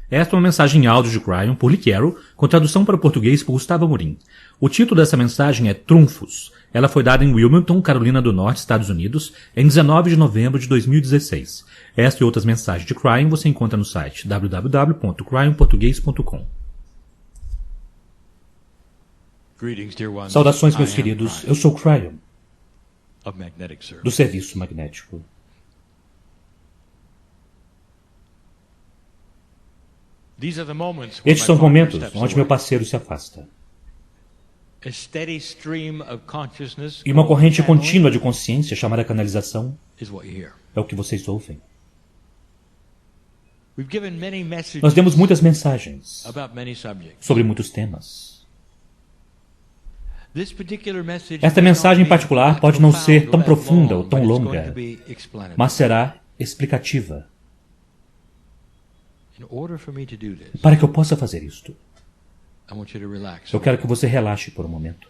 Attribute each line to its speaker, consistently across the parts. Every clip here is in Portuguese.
Speaker 1: Esta é uma mensagem em áudio de Cryon por Lee Carroll, com tradução para o português por Gustavo Amorim. O título dessa mensagem é Trunfos. Ela foi dada em Wilmington, Carolina do Norte, Estados Unidos, em 19 de novembro de 2016. Esta e outras mensagens de Cryon você encontra no site www.cryonportugues.com. Saudações, meus queridos. Eu sou Cryon, do Serviço Magnético. Estes são momentos onde meu parceiro se afasta. E uma corrente contínua de consciência, chamada canalização, é o que vocês ouvem. Nós demos muitas mensagens sobre muitos temas. Esta mensagem em particular pode não ser tão profunda ou tão longa, mas será explicativa. Para que eu possa fazer isto, eu quero que você relaxe por um momento.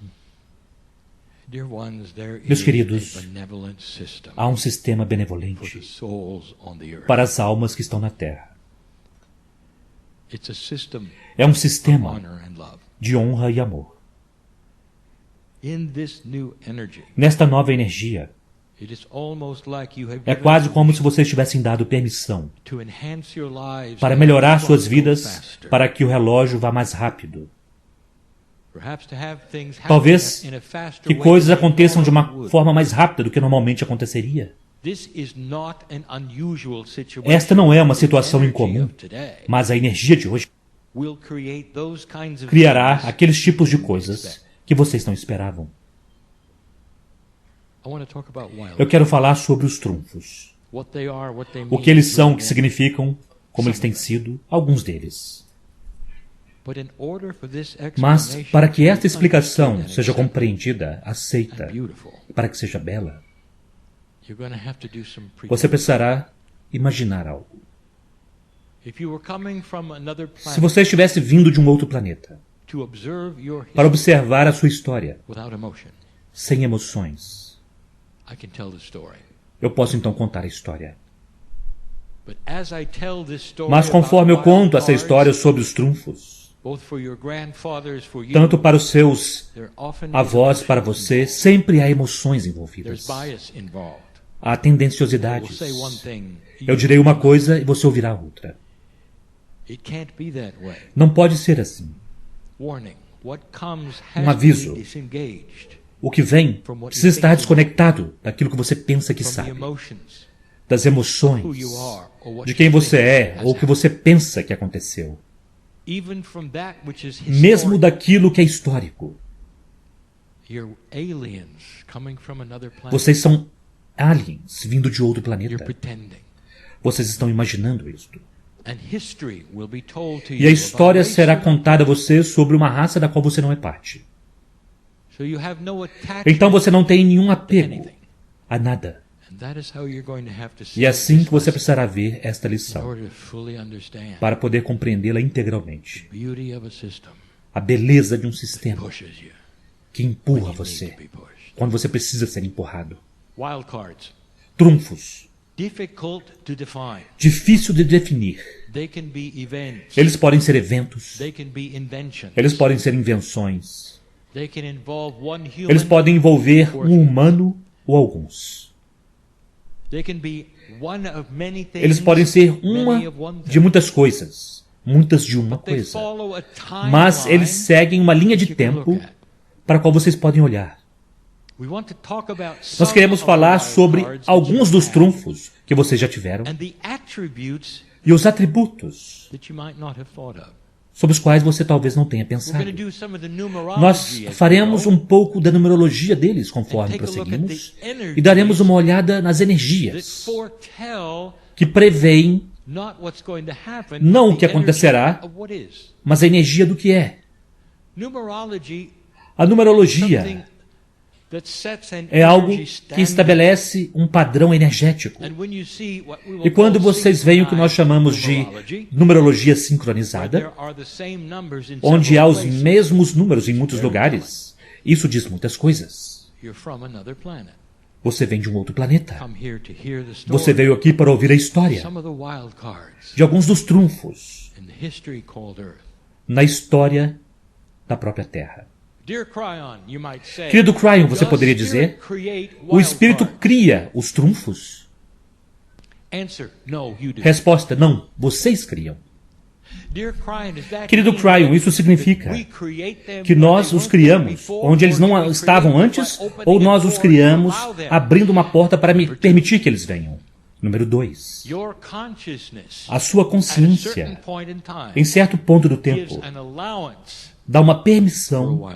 Speaker 1: Meus queridos, há um sistema benevolente para as almas que estão na Terra. É um sistema de honra e amor. Nesta nova energia, é quase como se vocês tivessem dado permissão para melhorar suas vidas, para que o relógio vá mais rápido. Talvez que coisas aconteçam de uma forma mais rápida do que normalmente aconteceria. Esta não é uma situação incomum, mas a energia de hoje criará aqueles tipos de coisas que vocês não esperavam. Eu quero falar sobre os trunfos. O que eles são, o que significam, como eles têm sido, alguns deles. Mas, para que esta explicação seja compreendida, aceita, para que seja bela, você precisará imaginar algo. Se você estivesse vindo de um outro planeta, para observar a sua história, sem emoções, eu posso então contar a história. Mas conforme eu conto essa história sobre os trunfos, tanto para os seus avós, para você, sempre há emoções envolvidas. Há tendenciosidades. Eu direi uma coisa e você ouvirá outra. Não pode ser assim. Um aviso. O que vem precisa estar desconectado daquilo que você pensa que sabe, das emoções, de quem você é ou o que você pensa que aconteceu, mesmo daquilo que é histórico. Vocês são aliens vindo de outro planeta. Vocês estão imaginando isto. E a história será contada a você sobre uma raça da qual você não é parte. Então você não tem nenhum apego a nada. E é assim que você precisará ver esta lição, para poder compreendê-la integralmente. A beleza de um sistema que empurra você quando você precisa ser empurrado. Trunfos. Difícil de definir. Eles podem ser eventos. Eles podem ser invenções. Eles podem envolver um humano ou alguns. Eles podem ser uma de muitas coisas, muitas de uma coisa. Mas eles seguem uma linha de tempo para a qual vocês podem olhar. Nós queremos falar sobre alguns dos trunfos que vocês já tiveram e os atributos sobre os quais você talvez não tenha pensado. Nós faremos um pouco da numerologia deles conforme prosseguimos e daremos uma olhada nas energias que preveem não o que acontecerá, mas a energia do que é. A numerologia é algo que estabelece um padrão energético. E quando vocês veem o que nós chamamos de numerologia sincronizada, onde há os mesmos números em muitos lugares, isso diz muitas coisas. Você vem de um outro planeta. Você veio aqui para ouvir a história de alguns dos trunfos na história da própria Terra. Querido Cryon, você poderia dizer, o Espírito cria os trunfos? Resposta, não, vocês criam. Querido Cryon, isso significa que nós os criamos onde eles não estavam antes, ou nós os criamos abrindo uma porta para permitir que eles venham? Número 2. A sua consciência, em certo ponto do tempo, dá uma permissão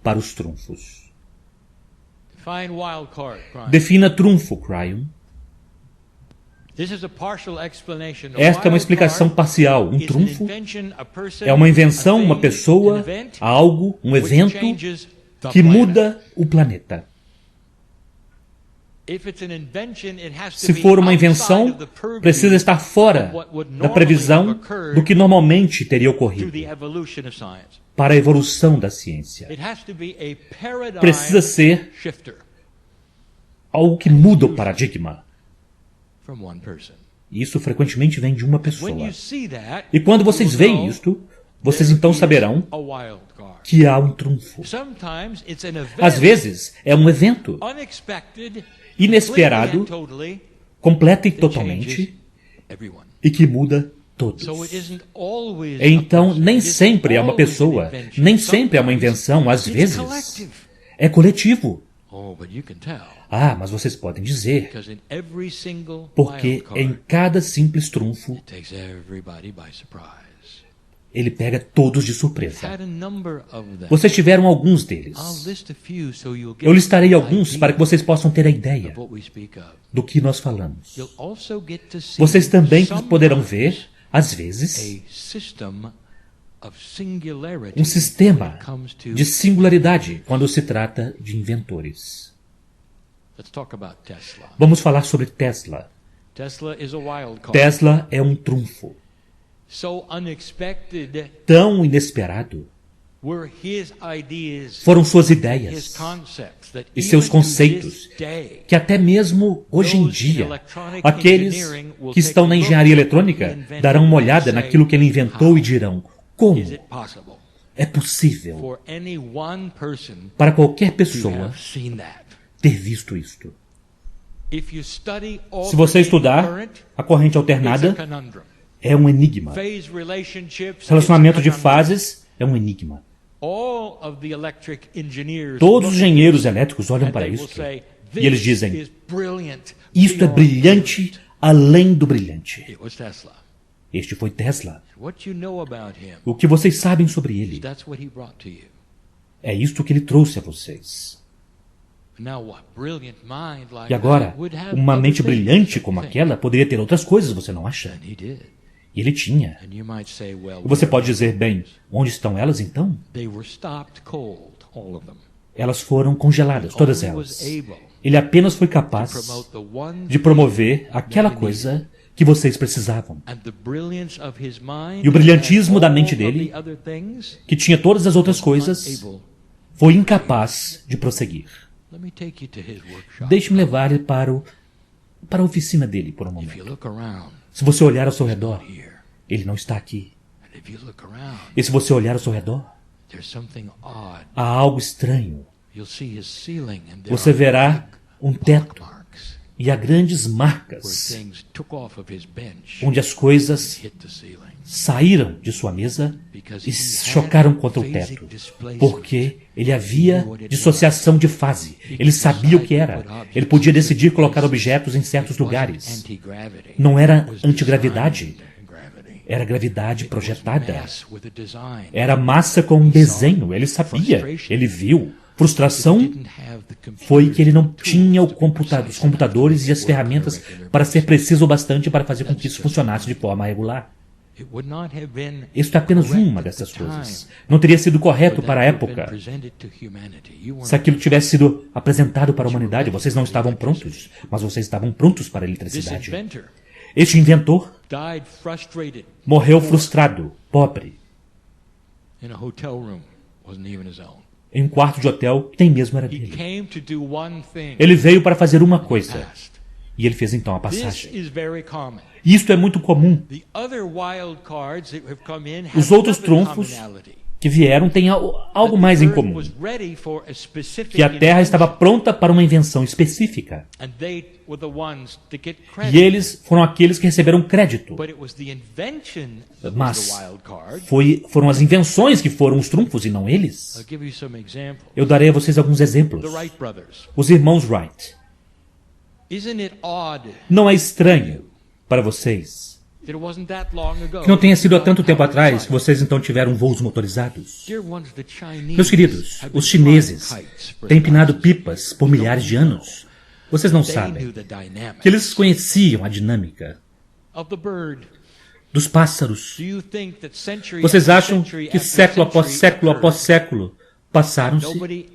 Speaker 1: para os trunfos. Defina trunfo, Cryon. Esta é uma explicação parcial. Um trunfo é uma invenção, uma pessoa, algo, um evento que muda o planeta. Se for uma invenção, precisa estar fora da previsão do que normalmente teria ocorrido para a evolução da ciência. Precisa ser algo que muda o paradigma. Isso frequentemente vem de uma pessoa. E quando vocês veem isto, vocês então saberão que há um trunfo. Às vezes, é um evento inesperado, completo e totalmente, e que muda todos. Então, nem sempre é uma pessoa, nem sempre é uma invenção, às vezes é coletivo. Ah, mas vocês podem dizer, porque em cada simples trunfo, ele pega todos de surpresa. Vocês tiveram alguns deles. Eu listarei alguns para que vocês possam ter a ideia do que nós falamos. Vocês também poderão ver, às vezes, um sistema de singularidade quando se trata de inventores. Vamos falar sobre Tesla. Tesla é um trunfo. Tão inesperado foram suas ideias e seus conceitos, que até mesmo hoje em dia, aqueles que estão na engenharia eletrônica darão uma olhada naquilo que ele inventou e dirão, como é possível para qualquer pessoa ter visto isto? Se você estudar a corrente alternada, é um enigma. Relacionamento de fases é um enigma. Todos os engenheiros elétricos olham para isso e eles dizem, isto é brilhante além do brilhante. Este foi Tesla. O que vocês sabem sobre ele é isto que ele trouxe a vocês. E agora, uma mente brilhante como aquela poderia ter outras coisas, você não acha? E ele tinha. E você pode dizer, bem, onde estão elas então? Elas foram congeladas, todas elas. Ele apenas foi capaz de promover aquela coisa que vocês precisavam. E o brilhantismo da mente dele, que tinha todas as outras coisas, foi incapaz de prosseguir. Deixe-me levar ele para a oficina dele por um momento. Se você olhar ao seu redor, ele não está aqui. E se você olhar ao seu redor, há algo estranho. Você verá um teto e há grandes marcas onde as coisas saíram de sua mesa e chocaram contra o teto, porque ele havia dissociação de fase. Ele sabia o que era. Ele podia decidir colocar objetos em certos lugares. Não era antigravidade. Era gravidade projetada. Era massa com um desenho. Ele sabia. Ele viu. Frustração foi que ele não tinha os computadores e as ferramentas para ser preciso o bastante para fazer com que isso funcionasse de forma regular. Isso é apenas uma dessas coisas. Não teria sido correto para a época. Se aquilo tivesse sido apresentado para a humanidade, vocês não estavam prontos, mas vocês estavam prontos para a eletricidade. Este inventor morreu frustrado, pobre, em um quarto de hotel que nem mesmo era dele. Ele veio para fazer uma coisa, E ele fez então a passagem. Isto é muito comum. Os outros trunfos que vieram têm algo mais em comum. Que a Terra estava pronta para uma invenção específica. E eles foram aqueles que receberam crédito. Mas foram as invenções que foram os trunfos e não eles. Eu darei a vocês alguns exemplos. Os irmãos Wright. Não é estranho para vocês que não tenha sido há tanto tempo atrás que vocês então tiveram voos motorizados? Meus queridos, os chineses têm empinado pipas por milhares de anos. Vocês não sabem que eles conheciam a dinâmica dos pássaros. Vocês acham que século após século passaram-se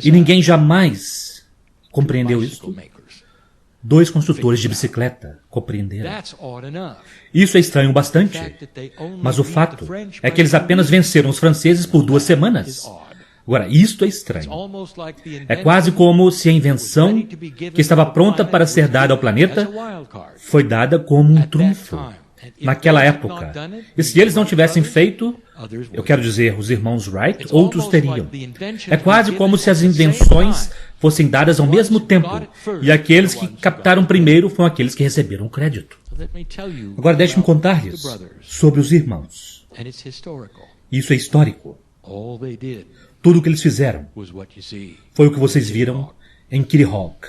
Speaker 1: e ninguém jamais compreendeu isso? 2 construtores de bicicleta compreenderam. Isso é estranho bastante, mas o fato é que eles apenas venceram os franceses por 2 semanas. Agora, isto é estranho. É quase como se a invenção que estava pronta para ser dada ao planeta foi dada como um trunfo naquela época. E se eles não tivessem feito, eu quero dizer, os irmãos Wright, outros teriam. É quase como se as invenções fossem dadas ao mesmo tempo, e aqueles que captaram primeiro foram aqueles que receberam o crédito. Agora deixe-me contar-lhes sobre os irmãos. Isso é histórico. Tudo o que eles fizeram foi o que vocês viram em Kitty Hawk.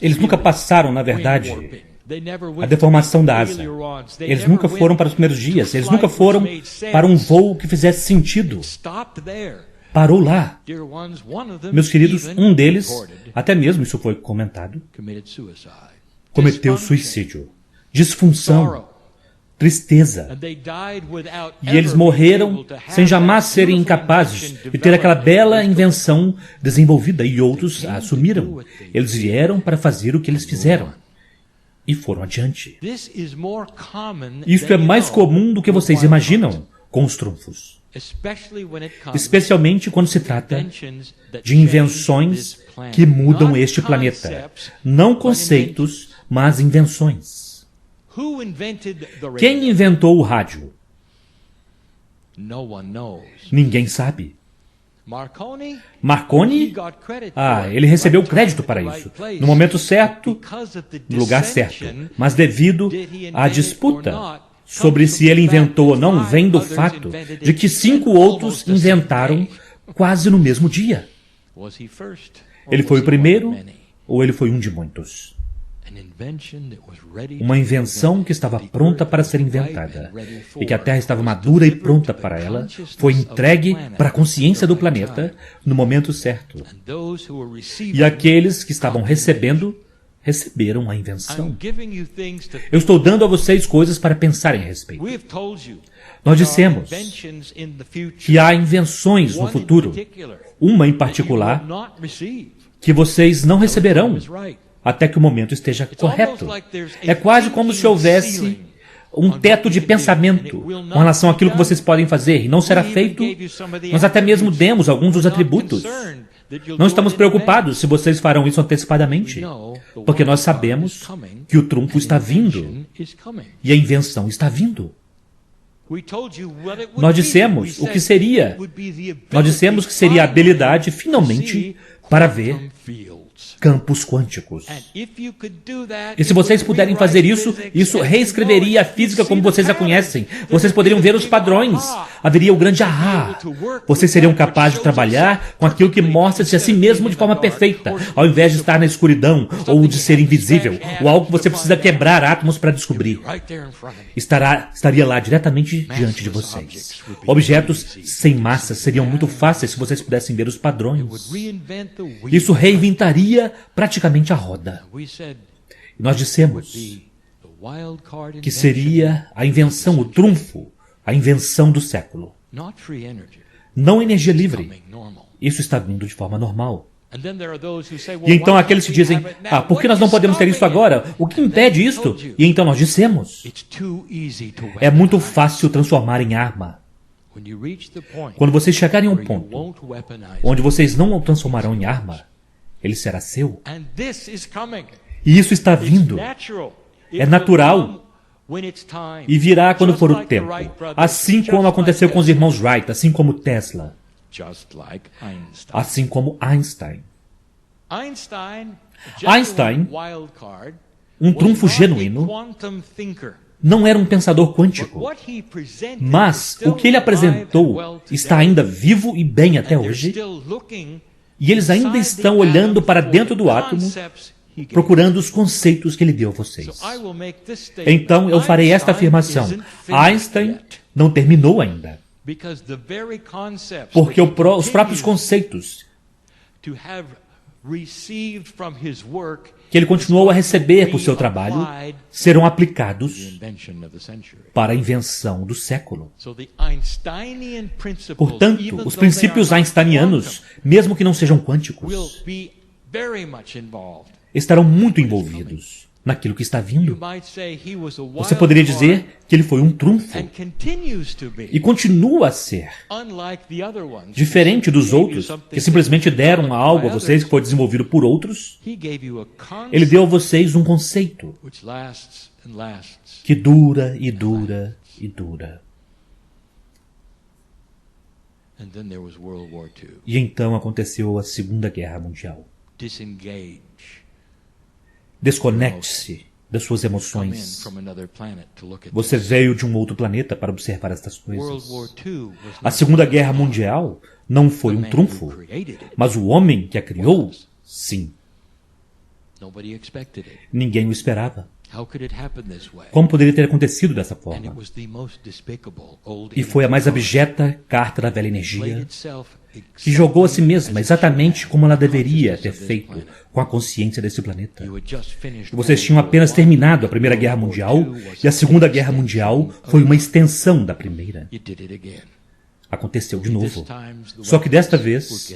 Speaker 1: Eles nunca passaram, na verdade, a deformação da asa. Eles nunca foram para os primeiros dias. Eles nunca foram para um voo que fizesse sentido. Parou lá. Meus queridos, um deles, até mesmo isso foi comentado, cometeu suicídio. Disfunção. Tristeza. E eles morreram sem jamais serem incapazes de ter aquela bela invenção desenvolvida, e outros a assumiram. Eles vieram para fazer o que eles fizeram. E foram adiante. Isto é mais comum do que vocês imaginam com os trunfos. Especialmente quando se trata de invenções que mudam este planeta. Não conceitos, mas invenções. Quem inventou o rádio? Ninguém sabe. Marconi? Ele recebeu crédito para isso. No momento certo, no lugar certo. Mas devido à disputa sobre se ele inventou ou não, vem do fato de que 5 outros inventaram quase no mesmo dia. Ele foi o primeiro ou ele foi um de muitos? Uma invenção que estava pronta para ser inventada e que a Terra estava madura e pronta para ela, foi entregue para a consciência do planeta no momento certo. E aqueles que estavam recebendo, receberam a invenção. Eu estou dando a vocês coisas para pensarem a respeito. Nós dissemos que há invenções no futuro, uma em particular, que vocês não receberão até que o momento esteja correto. É quase como se houvesse um teto de pensamento com relação àquilo que vocês podem fazer, e não será feito. Nós até mesmo demos alguns dos atributos. Não estamos preocupados se vocês farão isso antecipadamente, porque nós sabemos que o trunfo está vindo e a invenção está vindo. Nós dissemos o que seria. Nós dissemos que seria a habilidade, finalmente, para ver campos quânticos. E se vocês puderem fazer isso, isso reescreveria a física como vocês a conhecem. Vocês poderiam ver os padrões. Haveria o grande ahá. Vocês seriam capazes de trabalhar com aquilo que mostra-se a si mesmo de forma perfeita, ao invés de estar na escuridão ou de ser invisível, ou algo que você precisa quebrar átomos para descobrir. Estaria lá diretamente diante de vocês. Objetos sem massa seriam muito fáceis se vocês pudessem ver os padrões. Isso reinventaria praticamente a roda. E nós dissemos que seria a invenção, o trunfo, a invenção do século. Não energia livre. Isso está vindo de forma normal. E então aqueles que dizem, por que nós não podemos ter isso agora? O que impede isto? E então nós dissemos, é muito fácil transformar em arma. Quando vocês chegarem a um ponto onde vocês não o transformarão em arma, Ele será seu. E isso está vindo. É natural. E virá quando for o tempo. Assim como aconteceu com os irmãos Wright, assim como Tesla. Assim como Einstein. Einstein, um trunfo genuíno, não era um pensador quântico. Mas o que ele apresentou está ainda vivo e bem até hoje. E eles ainda estão olhando para dentro do átomo, procurando os conceitos que ele deu a vocês. Então eu farei esta afirmação. Einstein não terminou ainda. Porque os próprios conceitos que ele continuou a receber por seu trabalho serão aplicados para a invenção do século. Portanto, os princípios einsteinianos, mesmo que não sejam quânticos, estarão muito envolvidos naquilo que está vindo. Você poderia dizer que ele foi um trunfo e continua a ser. Diferente dos outros, que simplesmente deram algo a vocês que foi desenvolvido por outros, ele deu a vocês um conceito que dura e dura e dura. E então aconteceu a Segunda Guerra Mundial. Desconecte-se das suas emoções. Você veio de um outro planeta para observar estas coisas. A Segunda Guerra Mundial não foi um trunfo, mas o homem que a criou, sim. Ninguém o esperava. Como poderia ter acontecido dessa forma? E foi a mais abjeta carta da velha energia, que jogou a si mesma exatamente como ela deveria ter feito com a consciência desse planeta. Vocês tinham apenas terminado a Primeira Guerra Mundial e a Segunda Guerra Mundial foi uma extensão da Primeira. Aconteceu de novo. Só que desta vez,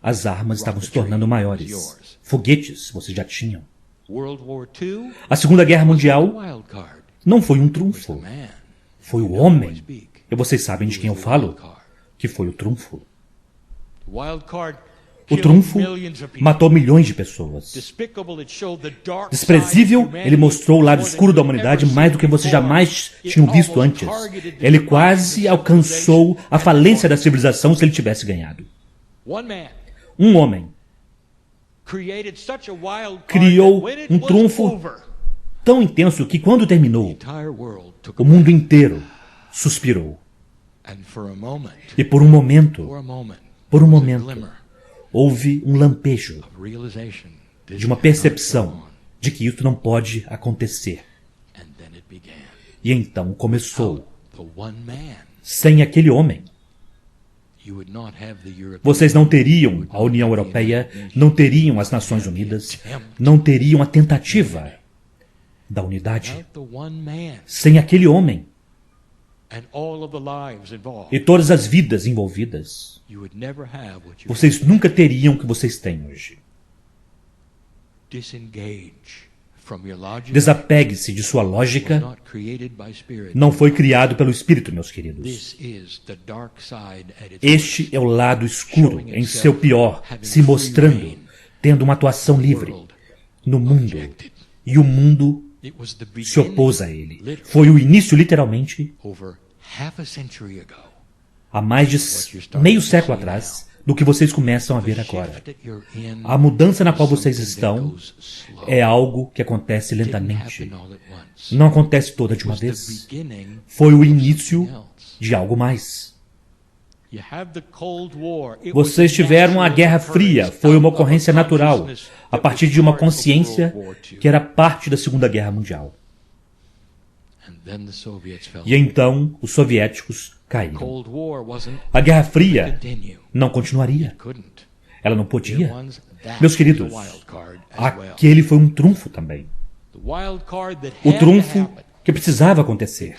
Speaker 1: as armas estavam se tornando maiores. Foguetes vocês já tinham. A Segunda Guerra Mundial não foi um trunfo. Foi o homem. E vocês sabem de quem eu falo? Que foi o trunfo. O trunfo matou milhões de pessoas. Desprezível, ele mostrou o lado escuro da humanidade mais do que vocês jamais tinham visto antes. Ele quase alcançou a falência da civilização se ele tivesse ganhado. Um homem criou um trunfo tão intenso que quando terminou, o mundo inteiro suspirou. E por um momento, houve um lampejo de uma percepção de que isso não pode acontecer. E então começou. Sem aquele homem, vocês não teriam a União Europeia, não teriam as Nações Unidas, não teriam a tentativa da unidade. Sem aquele homem e todas as vidas envolvidas, vocês nunca teriam o que vocês têm hoje. Desapegue-se de sua lógica. Não foi criado pelo Espírito, meus queridos. Este é o lado escuro, em seu pior, se mostrando, tendo uma atuação livre no mundo. E o mundo se opôs a ele. Foi o início, literalmente, há mais de meio século atrás, do que vocês começam a ver agora. A mudança na qual vocês estão é algo que acontece lentamente. Não acontece toda de uma vez. Foi o início de algo mais. Vocês tiveram a Guerra Fria, foi uma ocorrência natural, a partir de uma consciência que era parte da Segunda Guerra Mundial. E então os soviéticos caíram. A Guerra Fria não continuaria. Ela não podia. Meus queridos, aquele foi um trunfo também. O trunfo que precisava acontecer.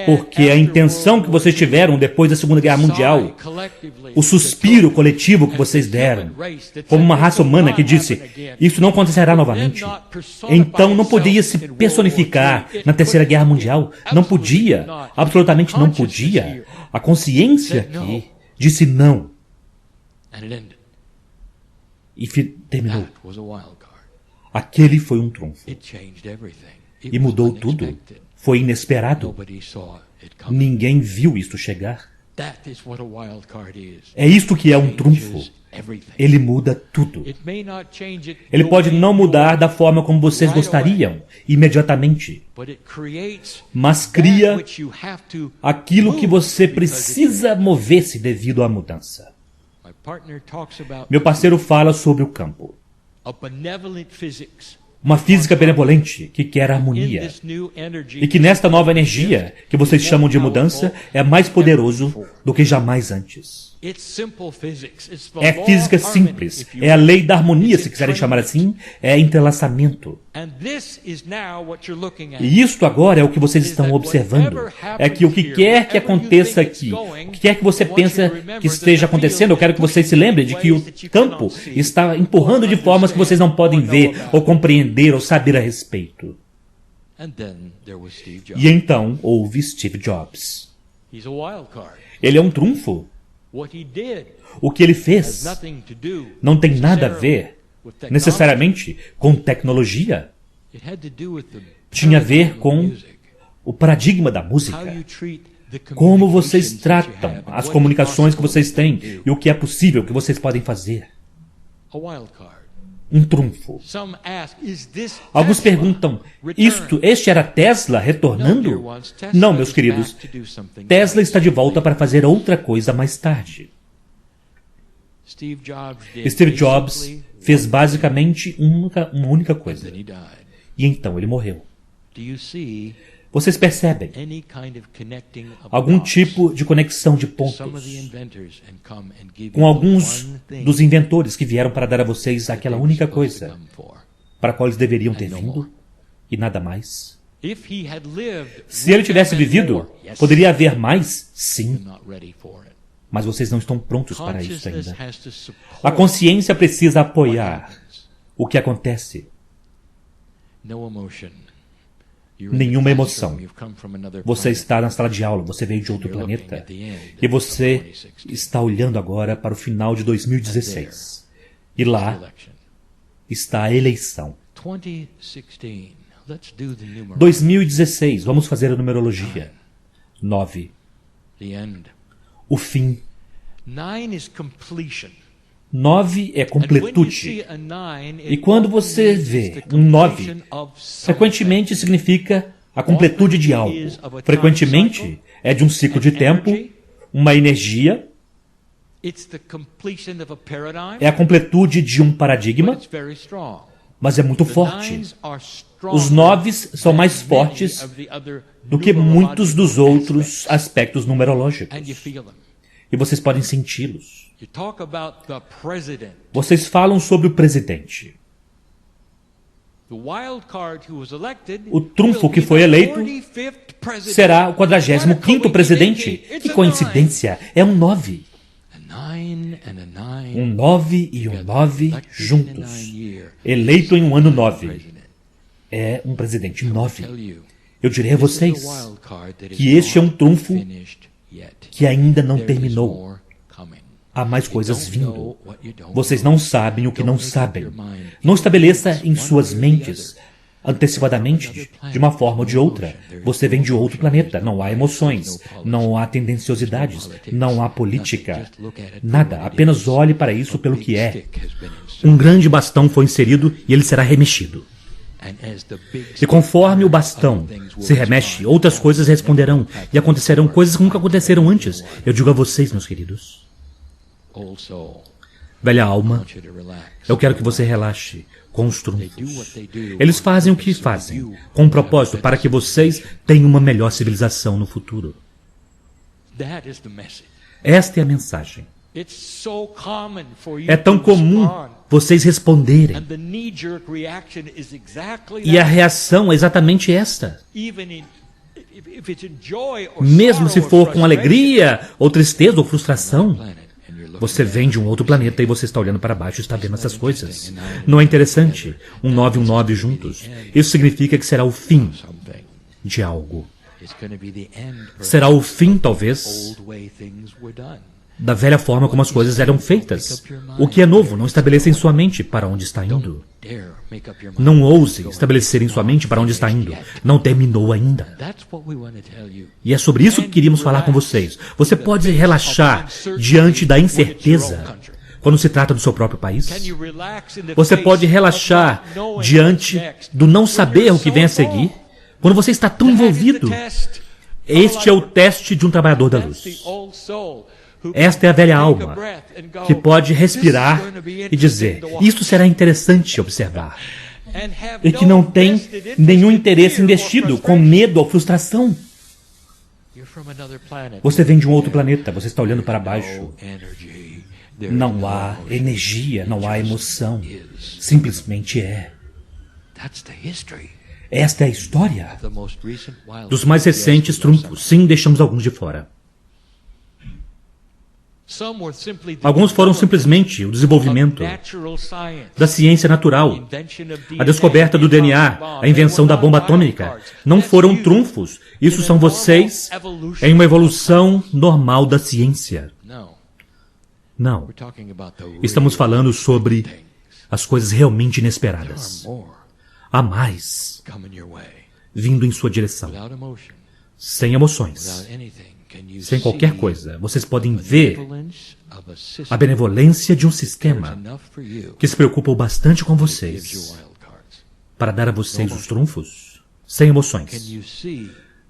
Speaker 1: Porque a intenção que vocês tiveram depois da Segunda Guerra Mundial, o suspiro coletivo que vocês deram, como uma raça humana que disse, isso não acontecerá novamente. Então não podia se personificar na Terceira Guerra Mundial. Não podia. Absolutamente não podia. A consciência aqui disse não. e terminou. Aquele foi um trunfo. E mudou tudo. Foi inesperado. Ninguém viu isto chegar. É isto que é um trunfo. Ele muda tudo. Ele pode não mudar da forma como vocês gostariam, imediatamente. Mas cria aquilo que você precisa mover-se devido à mudança. Meu parceiro fala sobre o campo. Uma física benevolente que quer harmonia. E que nesta nova energia, que vocês chamam de mudança, é mais poderoso do que jamais antes. É física simples. É a lei da harmonia, se quiserem chamar assim. É entrelaçamento. E isto agora é o que vocês estão observando. É que o que quer que aconteça aqui, o que quer que você pensa que esteja acontecendo, eu quero que vocês se lembrem de que o campo está empurrando de formas que vocês não podem ver, ou compreender, ou saber a respeito. E então houve Steve Jobs. Ele é um trunfo. O que ele fez não tem nada a ver, necessariamente, com tecnologia. Tinha a ver com o paradigma da música. Como vocês tratam as comunicações que vocês têm e o que é possível que vocês podem fazer. Um trunfo. Alguns perguntam, este era Tesla retornando? Não, meus queridos. Tesla está de volta para fazer outra coisa mais tarde. Steve Jobs fez basicamente uma única coisa. E então ele morreu. Vocês percebem algum tipo de conexão de pontos com alguns dos inventores que vieram para dar a vocês aquela única coisa para a qual eles deveriam ter vindo e nada mais? Se ele tivesse vivido, poderia haver mais? Sim. Mas vocês não estão prontos para isso ainda. A consciência precisa apoiar o que acontece. Nenhuma emoção. Você está na sala de aula, você veio de outro planeta e você está olhando agora para o final de 2016. E lá está a eleição. 2016, vamos fazer a numerologia. 9. O fim. 9 é completude. E quando você vê um 9, frequentemente significa a completude de algo. Frequentemente é de um ciclo de tempo, uma energia. É a completude de um paradigma, mas é muito forte. Os 9 são mais fortes do que muitos dos outros aspectos numerológicos. E vocês podem senti-los. Vocês falam sobre o presidente. O trunfo que foi eleito será o 45º presidente. Que coincidência! É um 9. Um 9 e um 9 juntos. Eleito em um ano 9. É um presidente 9. Eu direi a vocês que este é um trunfo que ainda não terminou. Há mais coisas vindo. Vocês não sabem o que não sabem. Não estabeleça em suas mentes, antecipadamente, de uma forma ou de outra. Você vem de outro planeta. Não há emoções. Não há tendenciosidades. Não há política. Nada. Apenas olhe para isso pelo que é. Um grande bastão foi inserido e ele será remexido. E conforme o bastão se remexe, outras coisas responderão. E acontecerão coisas que nunca aconteceram antes. Eu digo a vocês, meus queridos. Velha alma, eu quero que você relaxe com os trunfos. Eles fazem o que fazem, com um propósito para que vocês tenham uma melhor civilização no futuro. Esta é a mensagem. É tão comum vocês responderem. E a reação é exatamente esta. Mesmo se for com alegria, ou tristeza, ou frustração. Você vem de um outro planeta e você está olhando para baixo e está vendo essas coisas. Não é interessante? Um 9 e um 9 juntos. Isso significa que será o fim de algo. Será o fim, talvez, da velha forma como as coisas eram feitas. O que é novo, não estabeleça em sua mente para onde está indo. Não ouse estabelecer em sua mente para onde está indo. Não terminou ainda. E é sobre isso que queríamos falar com vocês. Você pode relaxar diante da incerteza quando se trata do seu próprio país? Você pode relaxar diante do não saber o que vem a seguir? Quando você está tão envolvido? Este é o teste de um trabalhador da luz. Esta é a velha alma que pode respirar e dizer, isto será interessante observar. E que não tem nenhum interesse investido, com medo ou frustração. Você vem de um outro planeta, você está olhando para baixo. Não há energia, não há emoção. Simplesmente é. Esta é a história dos mais recentes trunfos. Sim, deixamos alguns de fora. Alguns foram simplesmente o desenvolvimento da ciência natural, a descoberta do DNA, a invenção da bomba atômica. Não foram trunfos. Isso são vocês em uma evolução normal da ciência. Não. Estamos falando sobre as coisas realmente inesperadas. Há mais vindo em sua direção. Sem emoções. Sem qualquer coisa. Vocês podem ver a benevolência de um sistema que se preocupa bastante com vocês para dar a vocês os trunfos sem emoções.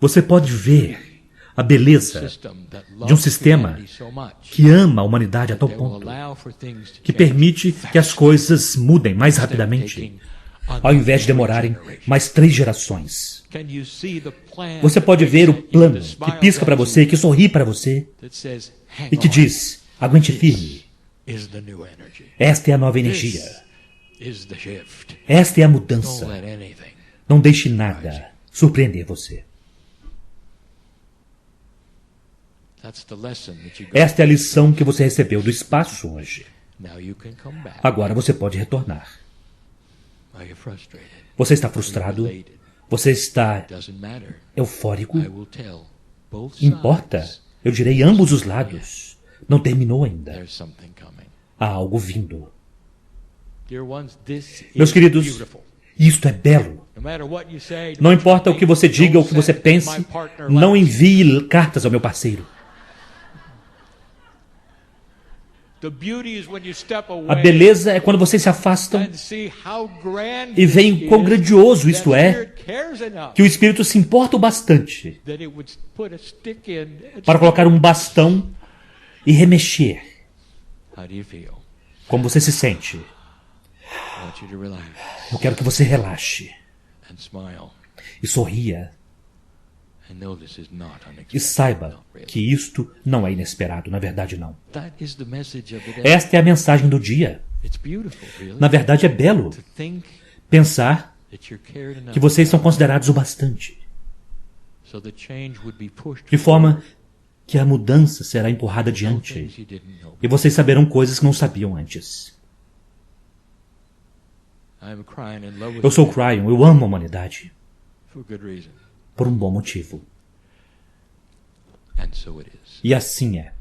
Speaker 1: Você pode ver a beleza de um sistema que ama a humanidade a tal ponto que permite que as coisas mudem mais rapidamente, ao invés de demorarem mais 3 gerações. Você pode ver o plano que pisca para você, que sorri para você e que diz, aguente firme. Esta é a nova energia. Esta é a mudança. Não deixe nada surpreender você. Esta é a lição que você recebeu do espaço hoje. Agora você pode retornar. Você está frustrado? Você está eufórico? Importa? Eu direi ambos os lados. Não terminou ainda. Há algo vindo. Meus queridos, isto é belo. Não importa o que você diga ou o que você pense, não envie cartas ao meu parceiro. A beleza é quando vocês se afastam e veem quão grandioso isto é, que o Espírito se importa o bastante para colocar um bastão e remexer. Como você se sente? Eu quero que você relaxe e sorria. E saiba que isto não é inesperado, na verdade não. Esta é a mensagem do dia. Na verdade é belo pensar que vocês são considerados o bastante, de forma que a mudança será empurrada adiante e vocês saberão coisas que não sabiam antes. Eu sou Cryon, eu amo a humanidade. Por um bom motivo. E assim é.